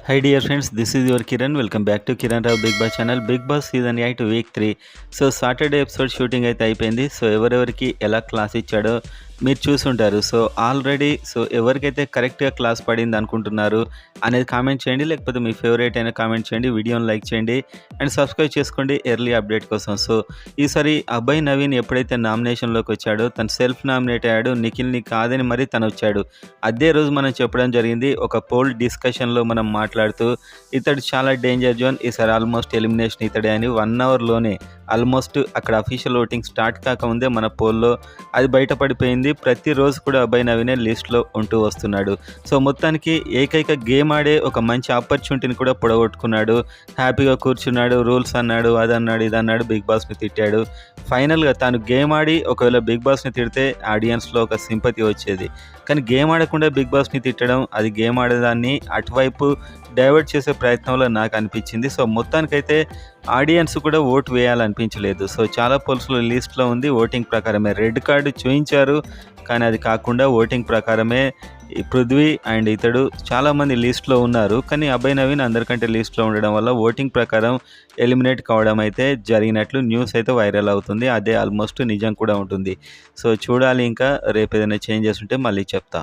Hi dear friends, this is your Kiran. Welcome back to Kiran Rao Big Boss channel. Big Boss season 8 week 3. So Saturday episode shooting అయితే అయిపోయింది. So ఎవరెవరికి ఎలా class ఇచ్చాడో మీరు చూసుంటారు. So already ఎవరికైతే కరెక్ట్గా క్లాస్ పడింది అనుకుంటున్నారు అనేది కామెంట్ చేయండి, లేకపోతే మీ ఫేవరెట్ అయినా కామెంట్ చేయండి, వీడియోని లైక్ చేయండి అండ్ సబ్స్క్రైబ్ చేసుకోండి ఎర్లీ అప్డేట్ కోసం. సో ఈసారి అభయ్ నవీన్ ఎప్పుడైతే నామినేషన్లోకి వచ్చాడో తను సెల్ఫ్ నామినేట్ అయ్యాడు, నిఖిల్ని కాదని మరి తను వచ్చాడు. అదే రోజు మనం చెప్పడం జరిగింది, ఒక పోల్ డిస్కషన్లో మనం మాట్లాడుతూ ఇతడు చాలా డేంజర్ జోన్, ఈసారి ఆల్మోస్ట్ ఎలిమినేషన్ ఇతడే అని 1 అవర్లోనే ఆల్మోస్ట్ అక్కడ అఫీషియల్ ఓటింగ్ స్టార్ట్ కాకముందే మన పోల్లో అది బయటపడిపోయింది. ప్రతిరోజు కూడా అభయ్ నవీనే లిస్ట్లో ఉంటూ వస్తున్నాడు. సో మొత్తానికి ఏకైక గేమ్ ఆడే ఒక మంచి ఆపర్చునిటీని కూడా పొడగొట్టుకున్నాడు. హ్యాపీగా కూర్చున్నాడు, రూల్స్ అన్నాడు, అది అన్నాడు, ఇది అన్నాడు, బిగ్ బాస్ని తిట్టాడు. ఫైనల్గా తాను గేమ్ ఆడి ఒకవేళ బిగ్ బాస్ని తిడితే ఆడియన్స్లో ఒక సింపతి వచ్చేది. కానీ గేమ్ ఆడకుండా బిగ్ బాస్ని తిట్టడం, అది గేమ్ ఆడేదాన్ని అటువైపు డైవర్ట్ చేసే ప్రయత్నంలో నాకు అనిపించింది. సో మొత్తానికైతే ఆడియన్స్ కూడా ఓటు వేయాలనిపించలేదు. సో చాలా పోల్స్లో లిస్ట్లో ఉంది ఓటింగ్ ప్రకారమే రెడ్ కార్డు చూయించారు, కానీ అది కాకుండా ఓటింగ్ ప్రకారమే పృథ్వీ అండ్ ఇతడు చాలామంది లిస్ట్లో ఉన్నారు. కానీ అభయ్ నవీన్ అందరికంటే లిస్ట్లో ఉండడం వల్ల ఓటింగ్ ప్రకారం ఎలిమినేట్ కావడం అయితే జరిగినట్లు న్యూస్ అయితే వైరల్ అవుతుంది. అదే ఆల్మోస్ట్ నిజం కూడా ఉంటుంది. సో చూడాలి, ఇంకా రేపు ఏదైనా చేంజెస్ ఉంటే మళ్ళీ చెప్తా.